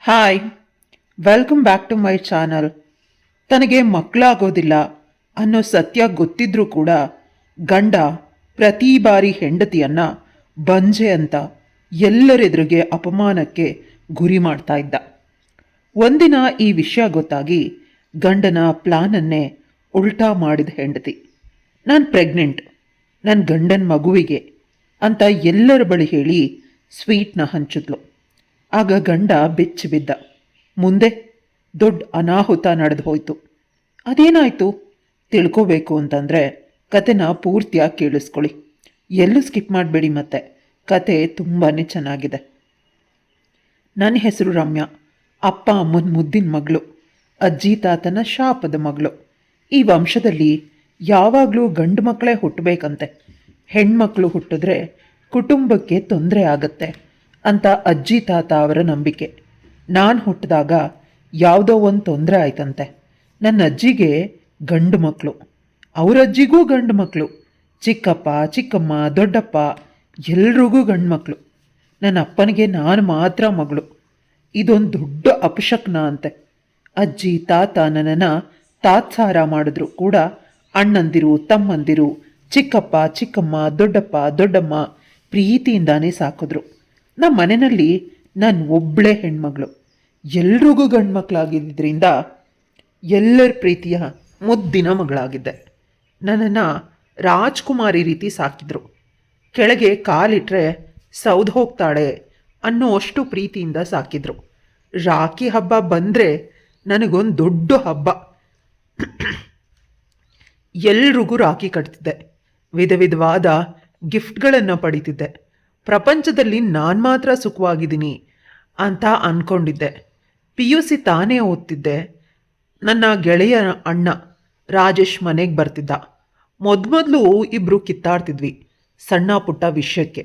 Hi, welcome back to my channel. ತನಗೆ ಮಕ್ಕಳಾಗೋದಿಲ್ಲ ಅನ್ನೋ ಸತ್ಯ ಗೊತ್ತಿದ್ರೂ ಕೂಡ ಗಂಡ ಪ್ರತಿ ಬಾರಿ ಹೆಂಡತಿಯನ್ನ ಬಂಜೆ ಅಂತ ಎಲ್ಲರೆದುರಿಗೆ ಅಪಮಾನಕ್ಕೆ ಗುರಿ ಮಾಡ್ತಾ ಇದ್ದ. ಒಂದಿನ ಈ ವಿಷಯ ಗೊತ್ತಾಗಿ ಗಂಡನ ಪ್ಲಾನನ್ನೇ ಉಲ್ಟಾ ಮಾಡಿದ ಹೆಂಡತಿ, ನಾನು ಪ್ರೆಗ್ನೆಂಟ್, ನನ್ನ ಗಂಡನ ಮಗುವಿಗೆ ಅಂತ ಎಲ್ಲರ ಬಳಿ ಹೇಳಿ ಸ್ವೀಟ್ನ ಹಂಚಿದ್ಲು. ಆಗ ಗಂಡ ಬೆಚ್ಚಿ ಬಿದ್ದ. ಮುಂದೆ ದೊಡ್ಡ ಅನಾಹುತ ನಡೆದು ಹೋಯಿತು. ಅದೇನಾಯಿತು ತಿಳ್ಕೋಬೇಕು ಅಂತಂದರೆ ಕತೆನ ಪೂರ್ತಿಯಾಗಿ ಕೇಳಿಸ್ಕೊಳ್ಳಿ, ಎಲ್ಲೂ ಸ್ಕಿಪ್ ಮಾಡಬೇಡಿ. ಮತ್ತೆ ಕತೆ ತುಂಬಾ ಚೆನ್ನಾಗಿದೆ. ನನ್ನ ಹೆಸರು ರಮ್ಯಾ, ಅಪ್ಪ ಅಮ್ಮನ ಮುದ್ದಿನ ಮಗಳು, ಅಜ್ಜಿ ತಾತನ ಶಾಪದ ಮಗಳು. ಈ ವಂಶದಲ್ಲಿ ಯಾವಾಗಲೂ ಗಂಡು ಮಕ್ಕಳೇ ಹುಟ್ಟಬೇಕಂತೆ, ಹೆಣ್ಮಕ್ಳು ಹುಟ್ಟಿದ್ರೆ ಕುಟುಂಬಕ್ಕೆ ತೊಂದರೆ ಆಗತ್ತೆ ಅಂತ ಅಜ್ಜಿ ತಾತ ಅವರ ನಂಬಿಕೆ. ನಾನು ಹುಟ್ಟಿದಾಗ ಯಾವುದೋ ಒಂದು ತೊಂದರೆ ಆಯ್ತಂತೆ. ನನ್ನ ಅಜ್ಜಿಗೆ ಗಂಡು ಮಕ್ಕಳು, ಅವ್ರ ಅಜ್ಜಿಗೂ ಗಂಡು ಮಕ್ಕಳು, ಚಿಕ್ಕಪ್ಪ ಚಿಕ್ಕಮ್ಮ ದೊಡ್ಡಪ್ಪ ಎಲ್ರಿಗೂ ಗಂಡು ಮಕ್ಕಳು. ನನ್ನ ಅಪ್ಪನಿಗೆ ನಾನು ಮಾತ್ರ ಮಗಳು. ಇದೊಂದು ದೊಡ್ಡ ಅಪಶಕ್ನ ಅಂತೆ. ಅಜ್ಜಿ ತಾತ ನನ್ನನ್ನು ತಾತ್ಸಾರ ಮಾಡಿದ್ರು ಕೂಡ ಅಣ್ಣಂದಿರು ತಮ್ಮಂದಿರು ಚಿಕ್ಕಪ್ಪ ಚಿಕ್ಕಮ್ಮ ದೊಡ್ಡಪ್ಪ ದೊಡ್ಡಮ್ಮ ಪ್ರೀತಿಯಿಂದಾನೇ ಸಾಕಿದ್ರು. ನಮ್ಮ ಮನೆಯಲ್ಲಿ ನಾನು ಒಬ್ಬಳೇ ಹೆಣ್ಮಗಳು, ಎಲ್ರಿಗೂ ಗಂಡು ಮಕ್ಕಳಾಗಿದ್ದರಿಂದ ಎಲ್ಲರ ಪ್ರೀತಿಯ ಮುದ್ದಿನ ಮಗಳಾಗಿದ್ದೆ. ನನ್ನನ್ನು ರಾಜ್ಕುಮಾರಿ ರೀತಿ ಸಾಕಿದ್ರು. ಕೆಳಗೆ ಕಾಲಿಟ್ರೆ ಸೌದು ಹೋಗ್ತಾಳೆ ಅನ್ನೋ ಅಷ್ಟು ಪ್ರೀತಿಯಿಂದ ಸಾಕಿದ್ರು. ರಾಖಿ ಹಬ್ಬ ಬಂದರೆ ನನಗೊಂದು ದೊಡ್ಡ ಹಬ್ಬ. ಎಲ್ರಿಗೂ ರಾಖಿ ಕಟ್ತಿದ್ದೆ, ವಿಧ ವಿಧವಾದ ಗಿಫ್ಟ್ಗಳನ್ನು ಪಡೀತಿದ್ದೆ. ಪ್ರಪಂಚದಲ್ಲಿ ನಾನು ಮಾತ್ರ ಸುಖವಾಗಿದ್ದೀನಿ ಅಂತ ಅಂದ್ಕೊಂಡಿದ್ದೆ. PUC ತಾನೇ ಓದ್ತಿದ್ದೆ. ನನ್ನ ಗೆಳೆಯ ಅಣ್ಣ ರಾಜೇಶ್ ಮನೆಗೆ ಬರ್ತಿದ್ದ. ಮೊದಲು ಇಬ್ಬರು ಕಿತ್ತಾಡ್ತಿದ್ವಿ ಸಣ್ಣ ಪುಟ್ಟ ವಿಷಯಕ್ಕೆ.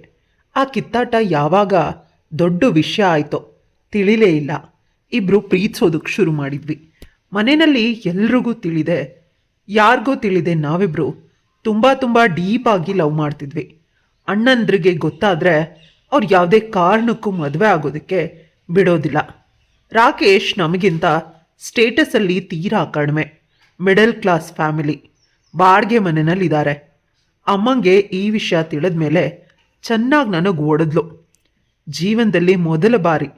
ಆ ಕಿತ್ತಾಟ ಯಾವಾಗ ದೊಡ್ಡ ವಿಷಯ ಆಯಿತೋ ತಿಳಿಲೇ ಇಲ್ಲ. ಇಬ್ಬರು ಪ್ರೀತಿಸೋದಕ್ಕೆ ಶುರು ಮಾಡಿದ್ವಿ. ಮನೆಯಲ್ಲಿ ಎಲ್ರಿಗೂ ತಿಳಿದೆ, ಯಾರಿಗೂ ತಿಳಿದೆ ನಾವಿಬ್ಬರು ತುಂಬ ಡೀಪಾಗಿ ಲವ್ ಮಾಡ್ತಿದ್ವಿ. ಅಣ್ಣಂದ್ರಿಗೆ ಗೊತ್ತಾದರೆ ಅವ್ರು ಯಾವುದೇ ಕಾರಣಕ್ಕೂ ಮದುವೆ ಆಗೋದಕ್ಕೆ ಬಿಡೋದಿಲ್ಲ. ರಾಕೇಶ್ ನಮಗಿಂತ ಸ್ಟೇಟಸಲ್ಲಿ ತೀರಾ ಕಡಿಮೆ, ಮಿಡಲ್ ಕ್ಲಾಸ್ ಫ್ಯಾಮಿಲಿ, ಬಾಡಿಗೆ ಮನೆಯಲ್ಲಿದ್ದಾರೆ. ಅಮ್ಮಂಗೆ ಈ ವಿಷಯ ತಿಳಿದ ಮೇಲೆ ಚೆನ್ನಾಗಿ ನನಗೆ ಒಡೆದ್ಲು. ಜೀವನದಲ್ಲಿ ಮೊದಲ ಬಾರಿ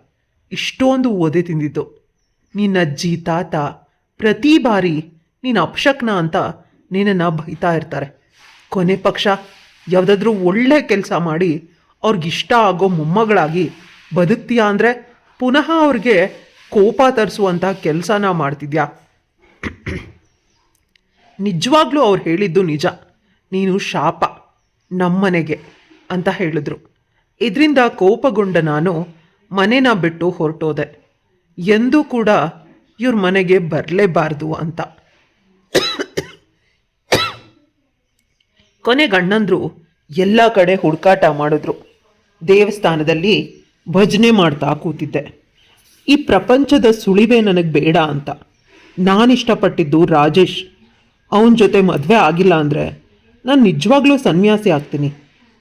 ಇಷ್ಟೊಂದು ಓದೆ ತಿಂದಿದ್ದು. ನಿನ್ನ ಅಜ್ಜಿ ತಾತ ಪ್ರತಿ ಬಾರಿ ನೀನು ಅಪಶಕ್ನ ಅಂತ ನಿನ್ನನ್ನು ಬೈತಾ ಇರ್ತಾರೆ. ಕೊನೆ ಪಕ್ಷ ಯಾವುದಾದ್ರೂ ಒಳ್ಳೆ ಕೆಲಸ ಮಾಡಿ ಅವ್ರಿಗಿಷ್ಟ ಆಗೋ ಮೊಮ್ಮಗಳಾಗಿ ಬದುಕ್ತೀಯಾ ಅಂದರೆ ಪುನಃ ಅವ್ರಿಗೆ ಕೋಪ ತರಿಸುವಂಥ ಕೆಲಸನ ಮಾಡ್ತಿದ್ಯಾ. ನಿಜವಾಗ್ಲೂ ಅವ್ರು ಹೇಳಿದ್ದು ನಿಜ, ನೀನು ಶಾಪ ನಮ್ಮನೆಗೆ ಅಂತ ಹೇಳಿದ್ರು. ಇದರಿಂದ ಕೋಪಗೊಂಡ ನಾನು ಮನೆನ ಬಿಟ್ಟು ಹೊರಟೋದೆ. ಎಂದೂ ಕೂಡ ಇವ್ರ ಮನೆಗೆ ಬರಲೇಬಾರ್ದು ಅಂತ. ಕೊನೆಗೆ ಅಣ್ಣಂದ್ರು ಎಲ್ಲ ಕಡೆ ಹುಡುಕಾಟ ಮಾಡಿದ್ರು. ದೇವಸ್ಥಾನದಲ್ಲಿ ಭಜನೆ ಮಾಡ್ತಾ ಕೂತಿದ್ದೆ. ಈ ಪ್ರಪಂಚದ ಸುಳಿವೇ ನನಗೆ ಬೇಡ ಅಂತ. ನಾನಿಷ್ಟಪಟ್ಟಿದ್ದು ರಾಜೇಶ್. ಅವನ ಜೊತೆ ಮದುವೆ ಆಗಿಲ್ಲ ಅಂದರೆ ನಾನು ನಿಜವಾಗ್ಲೂ ಸನ್ಯಾಸಿ ಆಗ್ತೀನಿ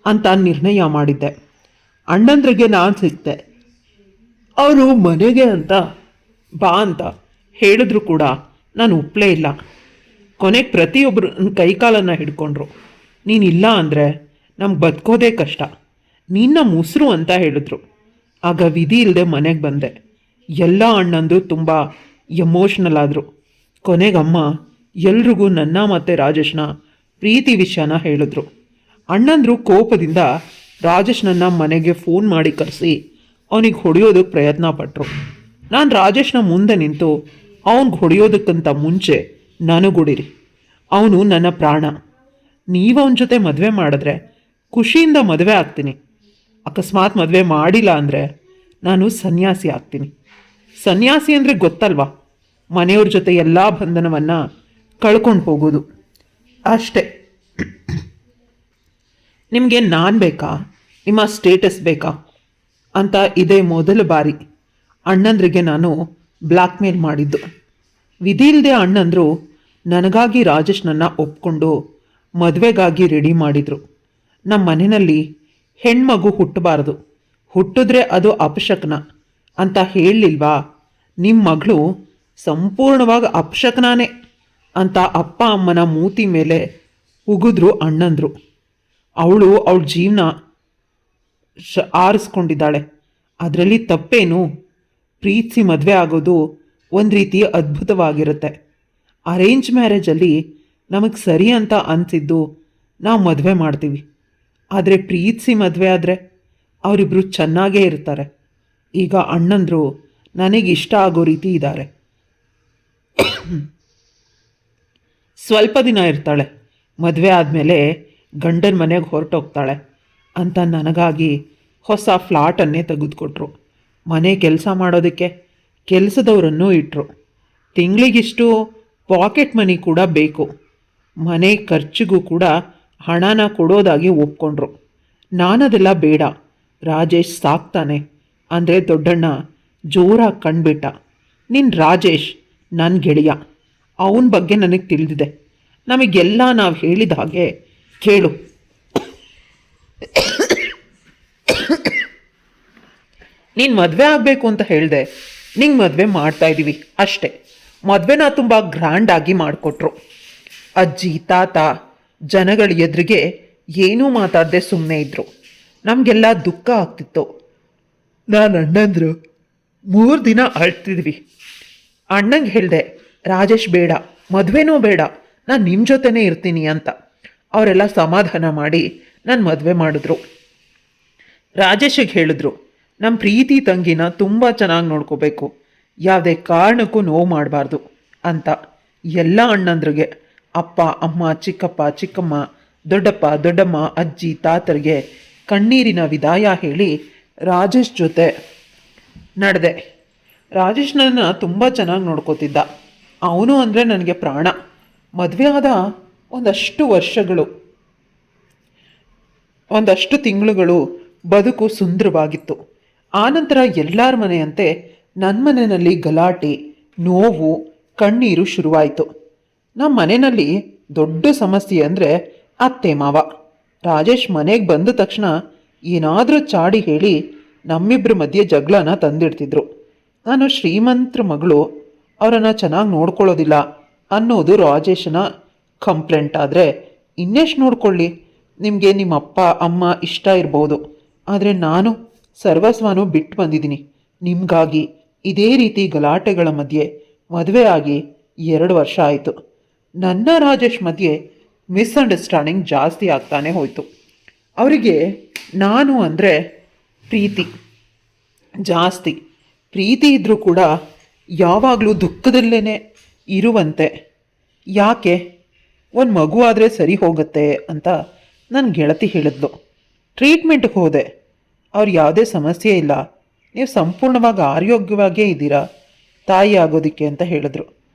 ಅಂತ ನಿರ್ಣಯ ಮಾಡಿದ್ದೆ. ಅಣ್ಣಂದ್ರಿಗೆ ನಾನು ಸಿಕ್ತೆ. ಅವರು ಮನೆಗೆ ಅಂತ ಬಾ ಅಂತ ಹೇಳಿದ್ರು ಕೂಡ ನಾನು ಒಪ್ಪಲೇ ಇಲ್ಲ. ಕೊನೆಗೆ ಪ್ರತಿಯೊಬ್ಬರು ಕೈಕಾಲನ್ನು ಹಿಡ್ಕೊಂಡ್ರು. ನೀನಿಲ್ಲ ಅಂದರೆ ನಮ್ಗೆ ಬದುಕೋದೇ ಕಷ್ಟ, ನಿನ್ನ ಮುಸ್ರು ಅಂತ ಹೇಳಿದ್ರು. ಆಗ ವಿಧಿ ಇಲ್ಲದೆ ಮನೆಗೆ ಬಂದೆ. ಎಲ್ಲ ಅಣ್ಣಂದರು ತುಂಬ ಎಮೋಷ್ನಲ್ ಆದರು. ಕೊನೆಗಮ್ಮ ಎಲ್ರಿಗೂ ನನ್ನ ಮತ್ತು ರಾಜೇಶ್ನ ಪ್ರೀತಿ ವಿಷಯನ ಹೇಳಿದ್ರು. ಅಣ್ಣಂದರು ಕೋಪದಿಂದ ರಾಜೇಶ್ನನ್ನ ಮನೆಗೆ ಫೋನ್ ಮಾಡಿ ಕರೆಸಿ ಅವನಿಗೆ ಹೊಡೆಯೋದಕ್ಕೆ ಪ್ರಯತ್ನ ಪಟ್ಟರು. ನಾನು ರಾಜೇಶ್ನ ಮುಂದೆ ನಿಂತು ಅವನಿಗೆ ಹೊಡೆಯೋದಕ್ಕಂತ ಮುಂಚೆ ನನಗೊಡಿರಿ, ಅವನು ನನ್ನ ಪ್ರಾಣ, ನೀವು ಅವನ ಜೊತೆ ಮದುವೆ ಮಾಡಿದ್ರೆ ಖುಷಿಯಿಂದ ಮದುವೆ ಆಗ್ತೀನಿ, ಅಕಸ್ಮಾತ್ ಮದುವೆ ಮಾಡಿಲ್ಲ ಅಂದರೆ ನಾನು ಸನ್ಯಾಸಿ ಆಗ್ತೀನಿ. ಸನ್ಯಾಸಿ ಅಂದರೆ ಗೊತ್ತಲ್ವಾ, ಮನೆಯವ್ರ ಜೊತೆ ಎಲ್ಲ ಬಂಧನವನ್ನು ಕಳ್ಕೊಂಡು ಹೋಗೋದು ಅಷ್ಟೇ. ನಿಮಗೆ ನಾನು ಬೇಕಾ, ನಿಮ್ಮ ಸ್ಟೇಟಸ್ ಬೇಕಾ ಅಂತ ಇದೇ ಮೊದಲ ಬಾರಿ ಅಣ್ಣಂದ್ರಿಗೆ ನಾನು ಬ್ಲ್ಯಾಕ್ ಮೇಲ್ ಮಾಡಿದ್ದು. ವಿಧಿ ಇಲ್ಲದೆ ಅಣ್ಣಂದರು ನನಗಾಗಿ ರಾಜೇಶ್ನನ್ನು ಒಪ್ಕೊಂಡು ಮದುವೆಗಾಗಿ ರೆಡಿ ಮಾಡಿದರು. ನಮ್ಮ ಮನೆಯಲ್ಲಿ ಹೆಣ್ಮಗು ಹುಟ್ಟಬಾರದು, ಹುಟ್ಟಿದ್ರೆ ಅದು ಅಪಶಕನ ಅಂತ ಹೇಳಲಿಲ್ವಾ? ನಿಮ್ಮ ಮಗಳು ಸಂಪೂರ್ಣವಾಗಿ ಅಪಶಕನಾನೇ ಅಂತ ಅಪ್ಪ ಅಮ್ಮನ ಮೂತಿ ಮೇಲೆ ಉಗಿದ್ರು ಅಣ್ಣಂದರು. ಅವಳ ಜೀವನ ಆರಿಸ್ಕೊಂಡಿದ್ದಾಳೆ. ಅದರಲ್ಲಿ ತಪ್ಪೇನು? ಪ್ರೀತಿಸಿ ಮದುವೆ ಆಗೋದು ಒಂದು ರೀತಿ ಅದ್ಭುತವಾಗಿರುತ್ತೆ. ಅರೇಂಜ್ ಮ್ಯಾರೇಜಲ್ಲಿ ನಮಗೆ ಸರಿ ಅಂತ ಅನಿಸಿದ್ದು ನಾವು ಮದುವೆ ಮಾಡ್ತೀವಿ. ಆದರೆ ಪ್ರೀತಿಸಿ ಮದುವೆ ಆದರೆ ಅವರಿಬ್ಬರು ಚೆನ್ನಾಗೇ ಇರ್ತಾರೆ. ಈಗ ಅಣ್ಣಂದರು ನನಗಿಷ್ಟ ಆಗೋ ರೀತಿ ಇದ್ದಾರೆ. ಸ್ವಲ್ಪ ದಿನ ಇರ್ತಾಳೆ, ಮದುವೆ ಆದಮೇಲೆ ಗಂಡನ ಮನೆಗೆ ಹೊರಟೋಗ್ತಾಳೆ ಅಂತ ನನಗಾಗಿ ಹೊಸ ಫ್ಲಾಟನ್ನೇ ತೆಗೆದುಕೊಟ್ರು. ಮನೆ ಕೆಲಸ ಮಾಡೋದಕ್ಕೆ ಕೆಲಸದವರನ್ನು ಇಟ್ಟರು. ತಿಂಗಳಿಗಿಷ್ಟು ಪಾಕೆಟ್ ಮನಿ ಕೂಡ ಬೇಕು. ಮನೆ ಖರ್ಚಿಗೂ ಕೂಡ ಹಣನ ಕೊಡೋದಾಗಿ ಒಪ್ಕೊಂಡ್ರು. ನಾನದೆಲ್ಲ ಬೇಡ, ರಾಜೇಶ್ ಸಾಕ್ತಾನೆ ಅಂದರೆ ದೊಡ್ಡಣ್ಣ ಜೋರಾಗಿ ಕಂಡುಬಿಟ್ಟ. ನಿನ್ನ ರಾಜೇಶ್ ನನ್ನ ಗೆಳೆಯ, ಅವನ ಬಗ್ಗೆ ನನಗೆ ತಿಳಿದಿದೆ. ನಮಗೆಲ್ಲ ನಾವು ಹೇಳಿದ ಹಾಗೆ ಕೇಳು. ನೀನು ಮದುವೆ ಆಗಬೇಕು ಅಂತ ಹೇಳಿದೆ, ನಿಂಗೆ ಮದುವೆ ಮಾಡ್ತಾಯಿದ್ದೀವಿ ಅಷ್ಟೇ. ಮದುವೆನ ತುಂಬ ಗ್ರ್ಯಾಂಡಾಗಿ ಮಾಡಿಕೊಟ್ರು. ಅಜ್ಜಿ ತಾತ ಜನಗಳ ಎದುರಿಗೆ ಏನೂ ಮಾತಾಡದೆ ಸುಮ್ಮನೆ ಇದ್ದರು. ನಮಗೆಲ್ಲ ದುಃಖ ಆಗ್ತಿತ್ತು. ನಾನು ಅಣ್ಣಂದರು 3 ದಿನ ಅಳ್ತಿದ್ವಿ. ಅಣ್ಣಂಗೆ ಹೇಳಿದೆ, ರಾಜೇಶ್ ಬೇಡ, ಮದುವೆನೂ ಬೇಡ, ನಾನು ನಿಮ್ಮ ಜೊತೆನೇ ಇರ್ತೀನಿ ಅಂತ. ಅವರೆಲ್ಲ ಸಮಾಧಾನ ಮಾಡಿ ನಾನು ಮದುವೆ ಮಾಡಿದ್ರು. ರಾಜೇಶಿಗೆ ಹೇಳಿದ್ರು, ನಮ್ಮ ಪ್ರೀತಿ ತಂಗಿನ ತುಂಬ ಚೆನ್ನಾಗಿ ನೋಡ್ಕೋಬೇಕು, ಯಾವುದೇ ಕಾರಣಕ್ಕೂ ನೋವು ಮಾಡಬಾರ್ದು ಅಂತ. ಎಲ್ಲ ಅಣ್ಣಂದ್ರಿಗೆ, ಅಪ್ಪ ಅಮ್ಮ ಚಿಕ್ಕಪ್ಪ ಚಿಕ್ಕಮ್ಮ ದೊಡ್ಡಪ್ಪ ದೊಡ್ಡಮ್ಮ ಅಜ್ಜಿ ತಾತರಿಗೆ ಕಣ್ಣೀರಿನ ವಿದಾಯ ಹೇಳಿ ರಾಜೇಶ್ ಜೊತೆ ನಡೆದೆ. ರಾಜೇಶ್ ನನ್ನ ತುಂಬ ಚೆನ್ನಾಗಿ ನೋಡ್ಕೋತಿದ್ದ. ಅವನು ಅಂದರೆ ನನಗೆ ಪ್ರಾಣ. ಮದುವೆ ಆದ ಒಂದಷ್ಟು ತಿಂಗಳುಗಳು ಬದುಕು ಸುಂದರವಾಗಿತ್ತು. ಆನಂತರ ಎಲ್ಲರ ಮನೆಯಂತೆ ನನ್ನ ಮನೆಯಲ್ಲಿ ಗಲಾಟೆ, ನೋವು, ಕಣ್ಣೀರು ಶುರುವಾಯಿತು. ನಮ್ಮ ಮನೆಯಲ್ಲಿ ದೊಡ್ಡ ಸಮಸ್ಯೆ ಅಂದರೆ ಅತ್ತೆ ಮಾವ. ರಾಜೇಶ್ ಮನೆಗೆ ಬಂದ ತಕ್ಷಣ ಏನಾದರೂ ಚಾಡಿ ಹೇಳಿ ನಮ್ಮಿಬ್ಬರ ಮಧ್ಯೆ ಜಗಳನ ತಂದಿಡ್ತಿದ್ರು. ನಾನು ಶ್ರೀಮಂತರ ಮಗಳು, ಅವರನ್ನು ಚೆನ್ನಾಗಿ ನೋಡ್ಕೊಳ್ಳೋದಿಲ್ಲ ಅನ್ನೋದು ರಾಜೇಶನ ಕಂಪ್ಲೇಂಟ್. ಆದರೆ ಇನ್ನೆಷ್ಟು ನೋಡ್ಕೊಳ್ಳಿ, ನಿಮಗೆ ನಿಮ್ಮ ಅಪ್ಪ ಅಮ್ಮ ಇಷ್ಟ ಇರ್ಬೋದು, ಆದರೆ ನಾನು ಸರ್ವಸ್ವನೂ ಬಿಟ್ಟು ಬಂದಿದ್ದೀನಿ ನಿಮಗಾಗಿ. ಇದೇ ರೀತಿ ಗಲಾಟೆಗಳ ಮಧ್ಯೆ ಮದುವೆ ಆಗಿ 2 ವರ್ಷ ಆಯಿತು. ನನ್ನ ರಾಜೇಶ್ ಮಧ್ಯೆ ಮಿಸ್ಅಂಡರ್ಸ್ಟ್ಯಾಂಡಿಂಗ್ ಜಾಸ್ತಿ ಆಗ್ತಾನೆ ಹೋಯಿತು. ಅವರಿಗೆ ನಾನು ಅಂದರೆ ಪ್ರೀತಿ ಜಾಸ್ತಿ. ಪ್ರೀತಿ ಇದ್ದರೂ ಕೂಡ ಯಾವಾಗಲೂ ದುಃಖದಲ್ಲೇ ಇರುವಂತೆ. ಯಾಕೆ? ಒಂದು ಮಗು ಆದರೆ ಸರಿ ಹೋಗುತ್ತೆ ಅಂತ ನನ್ನ ಗೆಳತಿ ಹೇಳಿದ್ಲು. ಟ್ರೀಟ್ಮೆಂಟ್ಗೆ ಹೋದೆ. ಅವ್ರು ಯಾವುದೇ ಸಮಸ್ಯೆ ಇಲ್ಲ, ನೀವು ಸಂಪೂರ್ಣವಾಗಿ ಆರೋಗ್ಯವಾಗೇ ಇದ್ದೀರಾ ತಾಯಿ ಆಗೋದಕ್ಕೆ ಅಂತ ಹೇಳಿದ್ರು.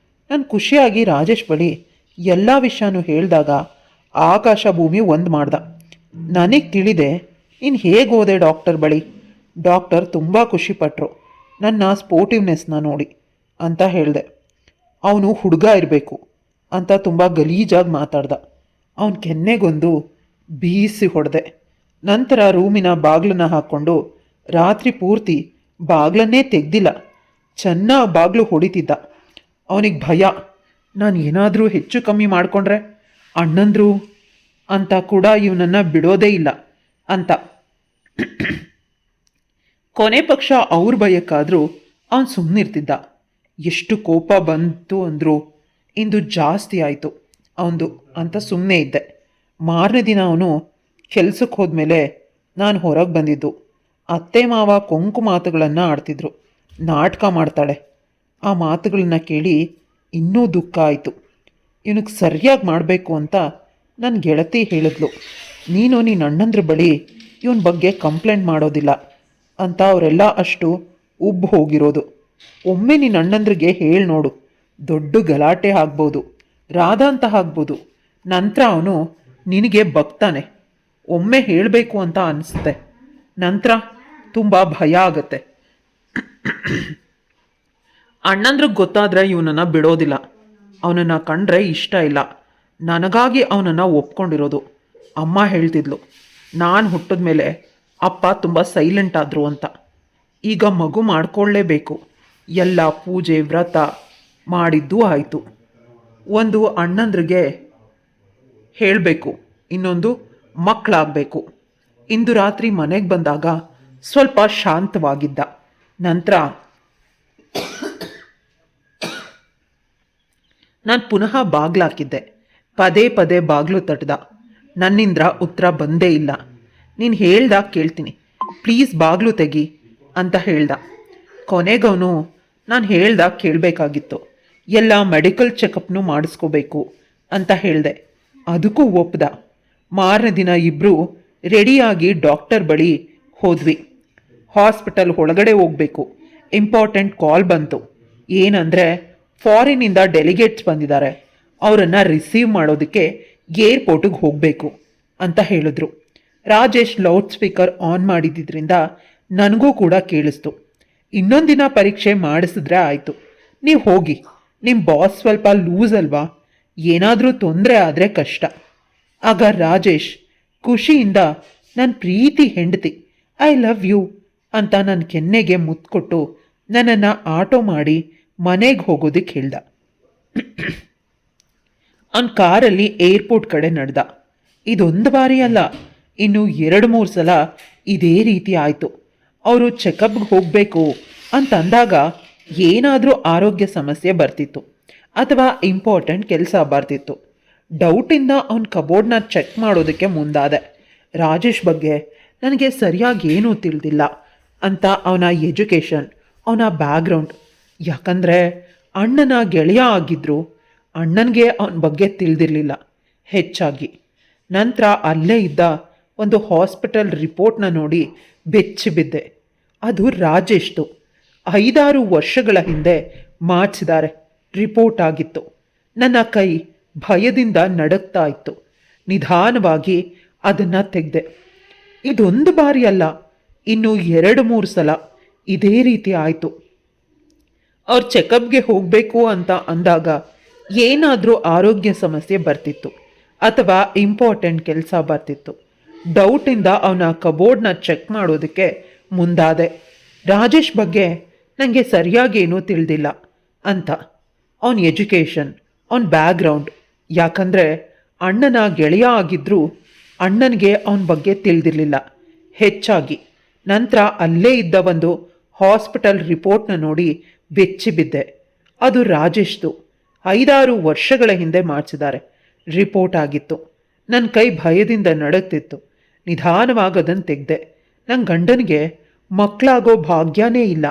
ನಾನು ಖುಷಿಯಾಗಿ ರಾಜೇಶ್ ಬಳಿ ಎಲ್ಲ ವಿಷಯನೂ ಹೇಳಿದಾಗ ಆಕಾಶ ಭೂಮಿ ಒಂದು ಮಾಡ್ದ. ನನಗೆ ತಿಳಿದೆ, ಇನ್ನು ಹೇಗೆ ಹೋದೆ ಡಾಕ್ಟರ್ ಬಳಿ. ಡಾಕ್ಟರ್ ತುಂಬ ಖುಷಿಪಟ್ಟರು ನನ್ನ ಸ್ಪೋರ್ಟಿವ್ನೆಸ್ನ ನೋಡಿ ಅಂತ ಹೇಳಿದೆ. ಅವನು ಹುಡುಗ ಇರಬೇಕು ಅಂತ ತುಂಬ ಗಲೀಜಾಗಿ ಮಾತಾಡ್ದ. ಅವನ ಕೆನ್ನೆಗೊಂದು ಬೀಸಿ ಹೊಡೆದೆ. ನಂತರ ರೂಮಿನ ಬಾಗಿಲನ್ನ ಹಾಕ್ಕೊಂಡು ರಾತ್ರಿ ಪೂರ್ತಿ ಬಾಗಿಲನ್ನೇ ತೆಗ್ದಿಲ್ಲ, ಚೆನ್ನಾಗಿ ಬಾಗಿಲು ಹೊಡಿತಿದ್ದ. ಅವನಿಗೆ ಭಯ, ನಾನು ಏನಾದರೂ ಹೆಚ್ಚು ಕಮ್ಮಿ ಮಾಡಿಕೊಂಡ್ರೆ ಅಣ್ಣಂದ್ರು ಅಂತ ಕೂಡ ಇವನನ್ನು ಬಿಡೋದೇ ಇಲ್ಲ ಅಂತ. ಕೊನೆ ಪಕ್ಷ ಅವ್ರ ಭಯಕ್ಕಾದರೂ ಅವನು ಸುಮ್ಮನಿರ್ತಿದ್ದ. ಎಷ್ಟು ಕೋಪ ಬಂತು ಅಂದರೂ ಇಂದು ಜಾಸ್ತಿ ಆಯಿತು ಅವನದು ಅಂತ ಸುಮ್ಮನೆ ಇದ್ದೆ. ಮಾರನೇ ದಿನ ಅವನು ಕೆಲಸಕ್ಕೆ ಹೋದ್ಮೇಲೆ ನಾನು ಹೊರಗೆ ಬಂದಿದ್ದು. ಅತ್ತೆ ಮಾವ ಕೊಂಕು ಮಾತುಗಳನ್ನು ಆಡ್ತಿದ್ರು. ನಾಟಕ ಮಾಡ್ತಾಳೆ. ಆ ಮಾತುಗಳನ್ನ ಕೇಳಿ ಇನ್ನೂ ದುಃಖ ಆಯಿತು. ಇವನಿಗೆ ಸರಿಯಾಗಿ ಮಾಡಬೇಕು ಅಂತ ನನ್ನ ಗೆಳತಿ ಹೇಳಿದ್ಲು. ನೀನು ನಿನ್ನ ಅಣ್ಣಂದ್ರ ಬಳಿ ಇವನ ಬಗ್ಗೆ ಕಂಪ್ಲೇಂಟ್ ಮಾಡೋದಿಲ್ಲ ಅಂತ ಅವರೆಲ್ಲ ಅಷ್ಟು ಉಬ್ಬು ಹೋಗಿರೋದು. ಒಮ್ಮೆ ನಿನ್ನ ಅಣ್ಣಂದ್ರಿಗೆ ಹೇಳಿ ನೋಡು, ದೊಡ್ಡ ಗಲಾಟೆ ಆಗ್ಬೋದು, ರಾಧಾ ಅಂತ ಆಗ್ಬೋದು. ನಂತರ ಅವನು ನಿನಗೆ ಬಗ್ತಾನೆ. ಒಮ್ಮೆ ಹೇಳಬೇಕು ಅಂತ ಅನಿಸುತ್ತೆ, ನಂತರ ತುಂಬ ಭಯ ಆಗತ್ತೆ. ಅಣ್ಣಂದ್ರಿಗೆ ಗೊತ್ತಾದರೆ ಇವನನ್ನು ಬಿಡೋದಿಲ್ಲ. ಅವನನ್ನು ಕಂಡ್ರೆ ಇಷ್ಟ ಇಲ್ಲ. ನನಗಾಗಿ ಅವನನ್ನು ಒಪ್ಕೊಂಡಿರೋದು. ಅಮ್ಮ ಹೇಳ್ತಿದ್ಲು, ನಾನು ಹುಟ್ಟಿದ ಮೇಲೆ ಅಪ್ಪ ತುಂಬ ಸೈಲೆಂಟ್ ಆದರು ಅಂತ. ಈಗ ಮಗು ಮಾಡ್ಕೊಳ್ಳೇಬೇಕು. ಎಲ್ಲ ಪೂಜೆ ವ್ರತ ಮಾಡಿದ್ದೂ ಆಯಿತು. ಒಂದು ಅಣ್ಣಂದ್ರಿಗೆ ಹೇಳಬೇಕು, ಇನ್ನೊಂದು ಮಕ್ಕಳಾಗಬೇಕು. ಇಂದು ರಾತ್ರಿ ಮನೆಗೆ ಬಂದಾಗ ಸ್ವಲ್ಪ ಶಾಂತವಾಗಿದ್ದ. ನಂತರ ನಾನು ಪುನಃ ಬಾಗ್ಲಾಕಿದ್ದೆ. ಪದೇ ಪದೇ ಬಾಗ್ಲು ತಟ್ಟದ. ನನ್ನಿಂದ ಉತ್ತರ ಬಂದೇ ಇಲ್ಲ. ನೀನು ಹೇಳ್ದಾಗ ಕೇಳ್ತೀನಿ, ಪ್ಲೀಸ್ ಬಾಗ್ಲು ತೆಗಿ ಅಂತ ಹೇಳ್ದ. ಕೊನೆಗವನು ನಾನು ಹೇಳ್ದಾಗ ಕೇಳಬೇಕಾಗಿತ್ತು. ಎಲ್ಲ ಮೆಡಿಕಲ್ ಚೆಕಪ್ನು ಮಾಡಿಸ್ಕೋಬೇಕು ಅಂತ ಹೇಳಿದೆ. ಅದಕ್ಕೂ ಒಪ್ದ. ಮಾರನೇ ದಿನ ಇಬ್ಬರು ರೆಡಿಯಾಗಿ ಡಾಕ್ಟರ್ ಬಳಿ ಹೋದ್ವಿ. ಹಾಸ್ಪಿಟಲ್ ಒಳಗಡೆ ಹೋಗಬೇಕು. ಇಂಪಾರ್ಟೆಂಟ್ ಕಾಲ್ ಬಂತು. ಏನಂದರೆ ಫಾರಿನಿಂದ ಡೆಲಿಗೇಟ್ಸ್ ಬಂದಿದ್ದಾರೆ, ಅವರನ್ನು ರಿಸೀವ್ ಮಾಡೋದಕ್ಕೆ ಏರ್ಪೋರ್ಟಿಗೆ ಹೋಗಬೇಕು ಅಂತ ಹೇಳಿದ್ರು. ರಾಜೇಶ್ ಲೌಡ್ ಸ್ಪೀಕರ್ ಆನ್ ಮಾಡಿದ್ರಿಂದ ನನಗೂ ಕೂಡ ಕೇಳಿಸ್ತು. ಇನ್ನೊಂದಿನ ಪರೀಕ್ಷೆ ಮಾಡಿಸಿದ್ರೆ ಆಯಿತು, ನೀವು ಹೋಗಿ. ನಿಮ್ಮ ಬಾಸ್ ಸ್ವಲ್ಪ ಲೂಸ್ ಅಲ್ವಾ, ಏನಾದರೂ ತೊಂದರೆ ಆದರೆ ಕಷ್ಟ. ಆಗ ರಾಜೇಶ್ ಖುಷಿಯಿಂದ ನನ್ನ ಪ್ರೀತಿ ಹೆಂಡತಿ, ಐ ಲವ್ ಯು ಅಂತ ನನ್ನ ಕೆನ್ನೆಗೆ ಮುತ್ಕೊಟ್ಟು ನನ್ನನ್ನು ಆಟೋ ಮಾಡಿ ಮನೆಗೆ ಹೋಗೋದಕ್ಕೆ ಹೇಳ್ದ. ಅವನ ಕಾರಲ್ಲಿ ಏರ್ಪೋರ್ಟ್ ಕಡೆ ನಡೆದ. ಇದೊಂದು ಬಾರಿ ಅಲ್ಲ, ಇನ್ನು 2-3 ಸಲ ಇದೇ ರೀತಿ ಆಯಿತು. ಅವರು ಚೆಕಪ್ಗೆ ಹೋಗಬೇಕು ಅಂತಂದಾಗ ಏನಾದರೂ ಆರೋಗ್ಯ ಸಮಸ್ಯೆ ಬರ್ತಿತ್ತು ಅಥವಾ ಇಂಪಾರ್ಟೆಂಟ್ ಕೆಲಸ ಬರ್ತಿತ್ತು. ಡೌಟಿಂದ ಅವನ ಕಬೋರ್ಡ್ನ ಚೆಕ್ ಮಾಡೋದಕ್ಕೆ ಮುಂದಾದೆ. ರಾಜೇಶ್ ಬಗ್ಗೆ ನನಗೆ ಸರಿಯಾಗಿ ಏನೂ ತಿಳಿದಿಲ್ಲ ಅಂತ ಅವನ ಎಜುಕೇಷನ್, ಅವನ ಬ್ಯಾಕ್ಗ್ರೌಂಡ್. ಯಾಕಂದರೆ ಅಣ್ಣನ ಗೆಳೆಯ ಆಗಿದ್ದರು, ಅಣ್ಣನಿಗೆ ಅವನ ಬಗ್ಗೆ ತಿಳಿದಿರಲಿಲ್ಲ ಹೆಚ್ಚಾಗಿ. ನಂತರ ಅಲ್ಲೇ ಇದ್ದ ಒಂದು ಹಾಸ್ಪಿಟಲ್ ರಿಪೋರ್ಟ್ನ ನೋಡಿ ಬೆಚ್ಚಿ ಬಿದ್ದೆ. ಅದು ರಾಜೇಶ್ದು. 5-6 ವರ್ಷಗಳ ಹಿಂದೆ ಮಾಡಿಸಿದ್ದಾರೆ ರಿಪೋರ್ಟ್ ಆಗಿತ್ತು. ನನ್ನ ಕೈ ಭಯದಿಂದ ನಡುಗ್ತಾ ಇತ್ತು. ನಿಧಾನವಾಗಿ ಅದನ್ನು ತೆಗೆದೆ. ಇದೊಂದು ಬಾರಿ ಅಲ್ಲ, ಇನ್ನು 2-3 ಸಲ ಇದೇ ರೀತಿ ಆಯಿತು. ಅವ್ರು ಚೆಕಪ್ಗೆ ಹೋಗಬೇಕು ಅಂತ ಅಂದಾಗ ಏನಾದರೂ ಆರೋಗ್ಯ ಸಮಸ್ಯೆ ಬರ್ತಿತ್ತು ಅಥವಾ ಇಂಪಾರ್ಟೆಂಟ್ ಕೆಲಸ ಬರ್ತಿತ್ತು. ಡೌಟಿಂದ ಅವನ ಕಬೋರ್ಡ್ನ ಚೆಕ್ ಮಾಡೋದಕ್ಕೆ ಮುಂದಾದೆ. ರಾಜೇಶ್ ಬಗ್ಗೆ ನನಗೆ ಸರಿಯಾಗೇನೂ ತಿಳಿದಿಲ್ಲ ಅಂತ. ಅವನ ಎಜುಕೇಷನ್, ಅವನ ಬ್ಯಾಕ್ಗ್ರೌಂಡ್. ಯಾಕಂದರೆ ಅಣ್ಣನ ಗೆಳೆಯ ಆಗಿದ್ದರೂ ಅಣ್ಣನಿಗೆ ಅವನ ಬಗ್ಗೆ ತಿಳಿದಿರಲಿಲ್ಲ ಹೆಚ್ಚಾಗಿ. ನಂತರ ಅಲ್ಲೇ ಇದ್ದ ಒಂದು ಹಾಸ್ಪಿಟಲ್ ರಿಪೋರ್ಟ್ನ ನೋಡಿ ಬೆಚ್ಚಿ ಬಿದ್ದೆ. ಅದು ರಾಜೇಶ್ದು. 5-6 ವರ್ಷಗಳ ಹಿಂದೆ ಮಾಡಿಸಿದ್ದಾರೆ ರಿಪೋರ್ಟ್ ಆಗಿತ್ತು. ನನ್ನ ಕೈ ಭಯದಿಂದ ನಡುಗ್ತಿತ್ತು. ನಿಧಾನವಾಗಿ ಅದನ್ನು ತೆಗೆದೆ. ನನ್ನ ಗಂಡನಿಗೆ ಮಕ್ಕಳಾಗೋ ಭಾಗ್ಯನೇ ಇಲ್ಲ.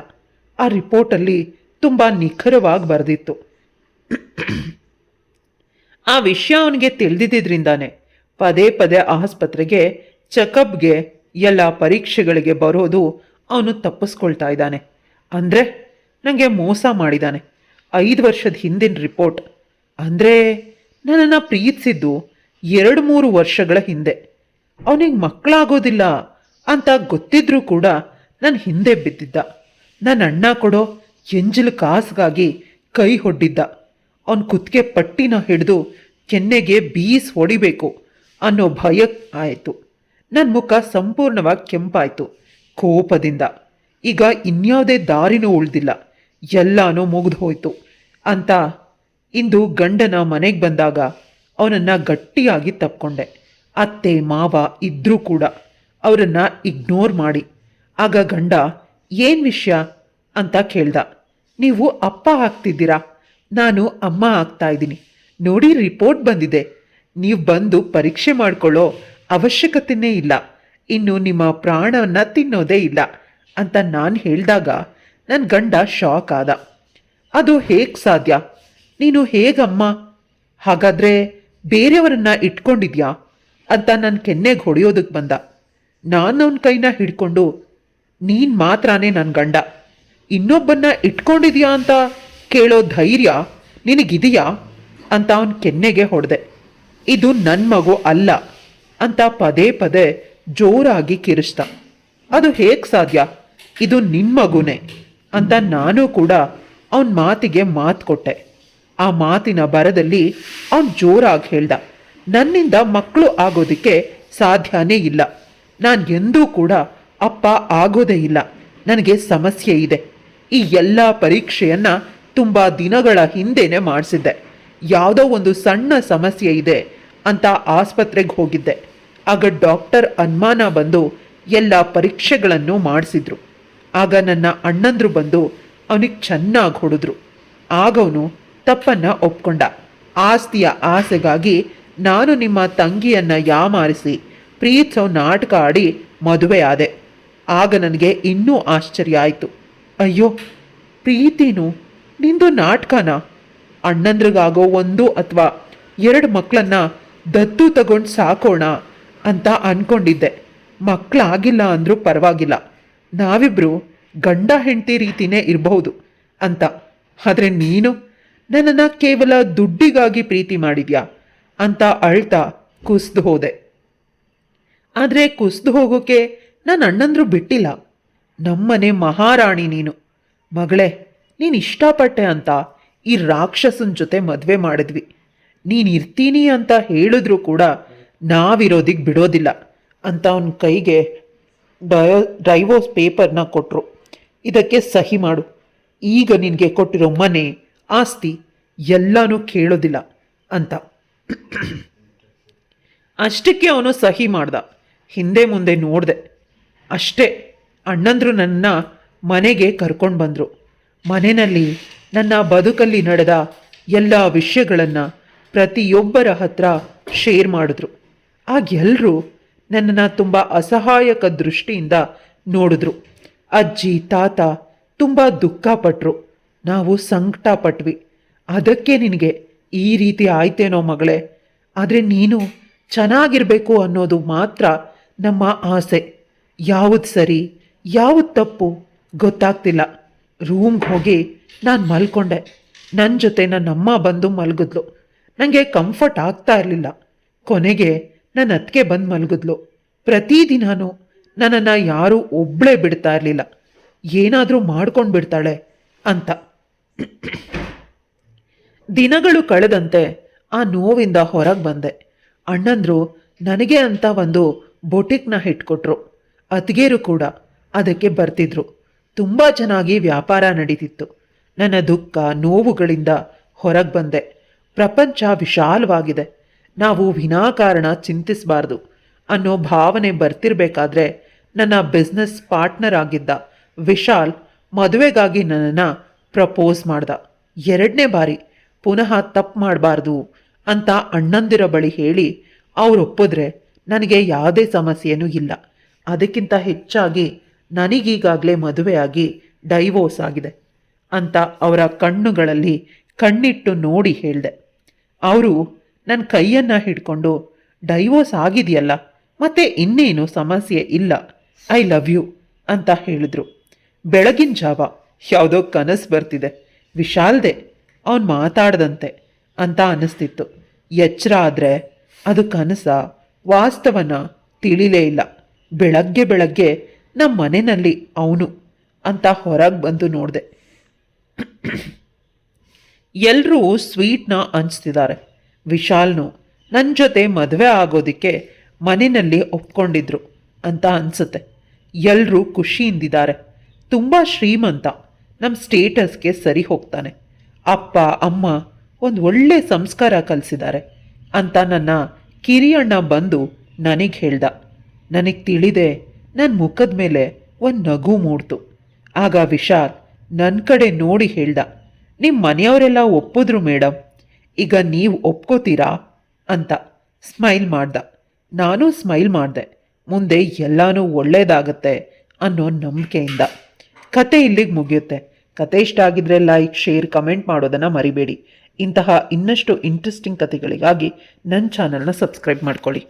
ಆ ರಿಪೋರ್ಟಲ್ಲಿ ತುಂಬ ನಿಖರವಾಗಿ ಬರೆದಿತ್ತು. ಆ ವಿಷಯ ಅವನಿಗೆ ತಿಳಿದಿದ್ದರಿಂದಾನೆ ಪದೇ ಪದೇ ಆಸ್ಪತ್ರೆಗೆ ಚೆಕಪ್ಗೆ ಎಲ್ಲ ಪರೀಕ್ಷೆಗಳಿಗೆ ಬರೋದು ಅವನು ತಪ್ಪಿಸ್ಕೊಳ್ತಾ ಇದ್ದಾನೆ. ಅಂದರೆ ನನಗೆ ಮೋಸ ಮಾಡಿದ್ದಾನೆ. 5 ವರ್ಷದ ಹಿಂದಿನ ರಿಪೋರ್ಟ್. ಅಂದರೆ ನನ್ನನ್ನು ಪ್ರೀತಿಸಿದ್ದು 2-3 ವರ್ಷಗಳ ಹಿಂದೆ. ಅವನಿಗೆ ಮಕ್ಕಳಾಗೋದಿಲ್ಲ ಅಂತ ಗೊತ್ತಿದ್ರೂ ಕೂಡ ನನ್ನ ಹಿಂದೆ ಬಿದ್ದಿದ್ದ. ನನ್ನ ಅಣ್ಣ ಕೊಡೋ ಎಂಜಲು ಕಾಸಿಗಾಗಿ ಕೈ ಹೊಡ್ಡಿದ್ದ. ಅವನ ಕುತ್ತಿಗೆ ಪಟ್ಟಿನ ಹಿಡಿದು ಕೆನ್ನೆಗೆ ಬೀಸ್ ಹೊಡಿಬೇಕು ಅನ್ನೋ ಭಯ ಆಯಿತು. ನನ್ನ ಮುಖ ಸಂಪೂರ್ಣವಾಗಿ ಕೆಂಪಾಯಿತು ಕೋಪದಿಂದ. ಈಗ ಇನ್ಯಾವುದೇ ದಾರಿನೂ ಉಳಿದಿಲ್ಲ, ಎಲ್ಲನೂ ಮುಗಿದು ಹೋಯಿತು ಅಂತ ಇಂದು ಗಂಡನ ಮನೆಗೆ ಬಂದಾಗ ಅವನನ್ನು ಗಟ್ಟಿಯಾಗಿ ತಪ್ಕೊಂಡೆ. ಅತ್ತೆ ಮಾವ ಇದ್ದರೂ ಕೂಡ ಅವರನ್ನು ಇಗ್ನೋರ್ ಮಾಡಿ. ಆಗ ಗಂಡ ಏನು ವಿಷಯ ಅಂತ ಕೇಳ್ದ. ನೀವು ಅಪ್ಪ ಆಗ್ತಿದ್ದೀರಾ, ನಾನು ಅಮ್ಮ ಆಗ್ತಾ ಇದ್ದೀನಿ. ನೋಡಿ ರಿಪೋರ್ಟ್ ಬಂದಿದೆ, ನೀವು ಬಂದು ಪರೀಕ್ಷೆ ಮಾಡಿಕೊಳ್ಳೋ ಅವಶ್ಯಕತೆಯೇ ಇಲ್ಲ, ಇನ್ನು ನಿಮ್ಮ ಪ್ರಾಣವನ್ನು ತಿನ್ನೋದೇ ಇಲ್ಲ ಅಂತ ನಾನು ಹೇಳಿದಾಗ ನನ್ನ ಗಂಡ ಶಾಕ್ ಆದ. ಅದು ಹೇಗೆ ಸಾಧ್ಯ? ನೀನು ಹೇಗಮ್ಮ? ಹಾಗಾದರೆ ಬೇರೆಯವರನ್ನ ಇಟ್ಕೊಂಡಿದ್ಯಾ ಅಂತ ನನ್ನ ಕೆನ್ನೆಗೆ ಹೊಡೆಯೋದಕ್ಕೆ ಬಂದ. ನಾನು ಅವನ ಕೈನ ಹಿಡ್ಕೊಂಡು, ನೀನು ಮಾತ್ರನೇ ನನ್ನ ಗಂಡ, ಇನ್ನೊಬ್ಬನ್ನ ಇಟ್ಕೊಂಡಿದ್ಯಾ ಅಂತ ಕೇಳೋ ಧೈರ್ಯ ನಿನಗಿದೆಯಾ ಅಂತ ಅವನ ಕೆನ್ನೆಗೆ ಹೊಡೆದೆ. ಇದು ನನ್ನ ಮಗು ಅಲ್ಲ ಅಂತ ಪದೇ ಪದೇ ಜೋರಾಗಿ ಕಿರಿಸ್ದ. ಅದು ಹೇಗೆ ಸಾಧ್ಯ? ಇದು ನಿನ್ನ ಮಗುನೇ ಅಂತ ನಾನು ಕೂಡ ಅವನ ಮಾತಿಗೆ ಮಾತು ಕೊಟ್ಟೆ. ಆ ಮಾತಿನ ಬರದಲ್ಲಿ ಅವನು ಜೋರಾಗಿ ಹೇಳ್ದ, ನನ್ನಿಂದ ಮಕ್ಕಳು ಆಗೋದಕ್ಕೆ ಸಾಧ್ಯನೇ ಇಲ್ಲ, ನಾನು ಎಂದೂ ಕೂಡ ಅಪ್ಪ ಆಗೋದೇ ಇಲ್ಲ, ನನಗೆ ಸಮಸ್ಯೆ ಇದೆ. ಈ ಎಲ್ಲ ಪರೀಕ್ಷೆಯನ್ನ ತುಂಬ ದಿನಗಳ ಹಿಂದೆನೆ ಮಾಡಿಸಿದ್ದೆ. ಯಾವುದೋ ಒಂದು ಸಣ್ಣ ಸಮಸ್ಯೆ ಇದೆ ಅಂತ ಆಸ್ಪತ್ರೆಗೆ ಹೋಗಿದ್ದೆ. ಆಗ ಡಾಕ್ಟರ್ ಅನುಮಾನ ಬಂದು ಎಲ್ಲ ಪರೀಕ್ಷೆಗಳನ್ನು ಮಾಡಿಸಿದ್ರು. ಆಗ ನನ್ನ ಅಣ್ಣಂದ್ರು ಬಂದು ಅವನಿಗೆ ಚೆನ್ನಾಗಿ ಹೊಡೆದ್ರು. ಆಗವನು ತಪ್ಪನ್ನು ಒಪ್ಕೊಂಡ. ಆಸ್ತಿಯ ಆಸೆಗಾಗಿ ನಾನು ನಿಮ್ಮ ತಂಗಿಯನ್ನು ಯಾಮಾರಿಸಿ ಪ್ರೀತಿಸೋ ನಾಟಕ ಆಡಿ ಮದುವೆ ಆದೆ. ಆಗ ನನಗೆ ಇನ್ನೂ ಆಶ್ಚರ್ಯ ಆಯಿತು. ಅಯ್ಯೋ, ಪ್ರೀತಿನೂ ನಿಂದು ನಾಟಕನ? ಅಣ್ಣಂದ್ರಿಗಾಗೋ 1 ಅಥವಾ 2 ಮಕ್ಕಳನ್ನ ದತ್ತು ತಗೊಂಡು ಸಾಕೋಣ ಅಂತ ಅಂದ್ಕೊಂಡಿದ್ದೆ. ಮಕ್ಕಳಾಗಿಲ್ಲ ಅಂದರೂ ಪರವಾಗಿಲ್ಲ, ನಾವಿಬ್ಬರು ಗಂಡ ಹೆಂಡತಿ ರೀತಿನೇ ಇರಬಹುದು ಅಂತ. ಆದರೆ ನೀನು ನನ್ನನ್ನು ಕೇವಲ ದುಡ್ಡಿಗಾಗಿ ಪ್ರೀತಿ ಮಾಡಿದ್ಯಾ ಅಂತ ಅಳ್ತಾ ಕುಸ್ದು ಹೋದೆ. ಆದರೆ ಕುಸ್ದು ಹೋಗೋಕೆ ನನ್ನ ಅಣ್ಣಂದ್ರು ಬಿಟ್ಟಿಲ್ಲ. ನಮ್ಮನೆ ಮಹಾರಾಣಿ ನೀನು. ಮಗಳೇ, ನೀನು ಇಷ್ಟಪಟ್ಟೆ ಅಂತ ಈ ರಾಕ್ಷಸನ ಜೊತೆ ಮದುವೆ ಮಾಡಿದ್ವಿ. ನೀನು ಇರ್ತೀನಿ ಅಂತ ಹೇಳಿದ್ರು ಕೂಡ ನಾವಿರೋದಿಗೆ ಬಿಡೋದಿಲ್ಲ ಅಂತ ಅವನ ಕೈಗೆ ಡೈವೋರ್ಸ್ ಪೇಪರ್ನ ಕೊಟ್ಟರು. ಇದಕ್ಕೆ ಸಹಿ ಮಾಡು. ಈಗ ನಿನಗೆ ಕೊಟ್ಟಿರೋ ಮನೆ, ಆಸ್ತಿ ಎಲ್ಲನೂ ಕೇಳೋದಿಲ್ಲ ಅಂತ. ಅಷ್ಟಕ್ಕೆ ಅವನು ಸಹಿ ಮಾಡ್ದ. ಹಿಂದೆ ಮುಂದೆ ನೋಡಿದೆ. ಅಷ್ಟೇ, ಅಣ್ಣಂದ್ರು ನನ್ನ ಮನೆಗೆ ಕರ್ಕೊಂಡು ಬಂದರು. ಮನೆಯಲ್ಲಿ ನನ್ನ ಬದುಕಲ್ಲಿ ನಡೆದ ಎಲ್ಲ ವಿಷಯಗಳನ್ನು ಪ್ರತಿಯೊಬ್ಬರ ಹತ್ರ ಶೇರ್ ಮಾಡಿದ್ರು. ಆಗ ಎಲ್ಲರೂ ನನ್ನನ್ನು ತುಂಬ ಅಸಹಾಯಕ ದೃಷ್ಟಿಯಿಂದ ನೋಡಿದ್ರು. ಅಜ್ಜಿ ತಾತ ತುಂಬ ದುಃಖಪಟ್ಟರು. ನಾವು ಸಂಕಟ ಪಟ್ವಿ. ಅದಕ್ಕೆ ನಿನಗೆ ಈ ರೀತಿ ಆಯ್ತೇನೋ ಮಗಳೇ. ಆದರೆ ನೀನು ಚೆನ್ನಾಗಿರಬೇಕು ಅನ್ನೋದು ಮಾತ್ರ ನಮ್ಮ ಆಸೆ. ಯಾವುದು ಸರಿ ಯಾವುದು ತಪ್ಪು ಗೊತ್ತಾಗ್ತಿಲ್ಲ. ರೂಮ್ಗೆ ಹೋಗಿ ನಾನು ಮಲ್ಕೊಂಡೆ. ನನ್ನ ಜೊತೆ ನನ್ನಮ್ಮ ಬಂದು ಮಲಗಿದ್ಲು. ನನಗೆ ಕಂಫರ್ಟ್ ಆಗ್ತಾ ಇರಲಿಲ್ಲ. ಕೊನೆಗೆ ನನ್ನ ಅತ್ತಿಗೆ ಬಂದು ಮಲಗಿದ್ಲು. ಪ್ರತಿದಿನಾನು ನನ್ನನ್ನು ಯಾರೂ ಒಬ್ಬಳೇ ಬಿಡ್ತಾ ಇರಲಿಲ್ಲ, ಏನಾದರೂ ಮಾಡ್ಕೊಂಡು ಬಿಡ್ತಾಳೆ ಅಂತ. ದಿನಗಳು ಕಳೆದಂತೆ ಆ ನೋವಿಂದ ಹೊರಗೆ ಬಂದೆ. ಅಣ್ಣಂದ್ರು ನನಗೆ ಅಂತ ಒಂದು ಬೊಟಿಕ್ನ ಇಟ್ಕೊಟ್ರು. ಅತ್ತಿಗೆರು ಕೂಡ ಅದಕ್ಕೆ ಬರ್ತಿದ್ರು. ತುಂಬ ಚೆನ್ನಾಗಿ ವ್ಯಾಪಾರ ನಡೀತಿತ್ತು. ನನ್ನ ದುಃಖ ನೋವುಗಳಿಂದ ಹೊರಗೆ ಬಂದೆ. ಪ್ರಪಂಚ ವಿಶಾಲವಾಗಿದೆ, ನಾವು ವಿನಾಕಾರಣ ಚಿಂತಿಸಬಾರ್ದು ಅನ್ನೋ ಭಾವನೆ ಬರ್ತಿರ್ಬೇಕಾದ್ರೆ ನನ್ನ ಬಿಸ್ನೆಸ್ ಪಾರ್ಟ್ನರ್ ಆಗಿದ್ದ ವಿಶಾಲ್ ಮದುವೆಗಾಗಿ ನನ್ನನ್ನು ಪ್ರಪೋಸ್ ಮಾಡ್ದ. 2ನೇ ಬಾರಿ ಪುನಃ ತಪ್ಪು ಮಾಡಬಾರ್ದು ಅಂತ ಅಣ್ಣಂದಿರ ಬಳಿ ಹೇಳಿ ಅವ್ರು ಒಪ್ಪಿದ್ರೆ ನನಗೆ ಯಾವುದೇ ಸಮಸ್ಯೆನೂ ಇಲ್ಲ. ಅದಕ್ಕಿಂತ ಹೆಚ್ಚಾಗಿ ನನಗೀಗಾಗಲೇ ಮದುವೆಯಾಗಿ ಡೈವೋರ್ಸ್ ಆಗಿದೆ ಅಂತ ಅವರ ಕಣ್ಣುಗಳಲ್ಲಿ ಕಣ್ಣಿಟ್ಟು ನೋಡಿ ಹೇಳಿದೆ. ಅವರು ನನ್ನ ಕೈಯನ್ನು ಹಿಡ್ಕೊಂಡು ಡೈವೋರ್ಸ್ ಆಗಿದೆಯಲ್ಲ, ಮತ್ತೆ ಇನ್ನೇನು ಸಮಸ್ಯೆ ಇಲ್ಲ, ಐ ಲವ್ ಯು ಅಂತ ಹೇಳಿದ್ರು. ಬೆಳಗಿನ ಜಾವ ಯಾವುದೋ ಕನಸು ಬರ್ತಿದೆ, ವಿಶಾಲ್ದೆ, ಅವನು ಮಾತಾಡ್ದಂತೆ ಅಂತ ಅನ್ನಿಸ್ತಿತ್ತು. ಎಚ್ಚರ ಆದರೆ ಅದು ಕನಸ ವಾಸ್ತವನ ತಿಳಿಲೇ ಇಲ್ಲ. ಬೆಳಗ್ಗೆ ನಮ್ಮ ಮನೆಯಲ್ಲಿ ಅವನು ಅಂತ ಹೊರಗೆ ಬಂದು ನೋಡಿದೆ. ಎಲ್ಲರೂ ಸ್ವೀಟ್ನ ಹಂಚ್ತಿದ್ದಾರೆ. ವಿಶಾಲ್ನು ನನ್ನ ಜೊತೆ ಮದುವೆ ಆಗೋದಕ್ಕೆ ಮನೆಯಲ್ಲಿ ಒಪ್ಕೊಂಡಿದ್ರು ಅಂತ ಅನಿಸುತ್ತೆ. ಎಲ್ಲರೂ ಖುಷಿಯಿಂದಿದ್ದಾರೆ. ತುಂಬ ಶ್ರೀಮಂತ, ನಮ್ಮ ಸ್ಟೇಟಸ್ಗೆ ಸರಿ ಹೋಗ್ತಾನೆ. ಅಪ್ಪ ಅಮ್ಮ ಒಂದು ಒಳ್ಳೆ ಸಂಸ್ಕಾರ ಕಲಿಸಿದ್ದಾರೆ ಅಂತ ನನ್ನ ಕಿರಿಯಣ್ಣ ಬಂದು ನನಗೆ ಹೇಳ್ದ. ನನಗೆ ತಿಳಿದೆ ನನ್ನ ಮುಖದ ಮೇಲೆ ಒಂದು ನಗು ಮೂಡ್ತು. ಆಗ ವಿಶಾಲ್ ನನ್ನ ಕಡೆ ನೋಡಿ ಹೇಳ್ದ, ನಿಮ್ಮ ಮನೆಯವರೆಲ್ಲ ಒಪ್ಪಿದ್ರು ಮೇಡಮ್, ಈಗ ನೀವು ಒಪ್ಕೋತೀರಾ ಅಂತ ಸ್ಮೈಲ್ ಮಾಡ್ದ. ನಾನು ಸ್ಮೈಲ್ ಮಾಡಿದೆ. ಮುಂದೆ ಎಲ್ಲನೂ ಒಳ್ಳೆಯದಾಗತ್ತೆ ಅನ್ನೋ ನಂಬಿಕೆಯಿಂದ. ಕತೆ ಇಲ್ಲಿಗೆ ಮುಗಿಯುತ್ತೆ. ಕತೆ ಇಷ್ಟ ಆಗಿದ್ರೆ ಲೈಕ್, ಶೇರ್, ಕಮೆಂಟ್ ಮಾಡೋದನ್ನು ಮರಿಬೇಡಿ. ಇಂತಹ ಇನ್ನಷ್ಟು ಇಂಟ್ರೆಸ್ಟಿಂಗ್ ಕತೆಗಳಿಗಾಗಿ ನನ್ನ ಚಾನಲ್ನ ಸಬ್ಸ್ಕ್ರೈಬ್ ಮಾಡ್ಕೊಳ್ಳಿ.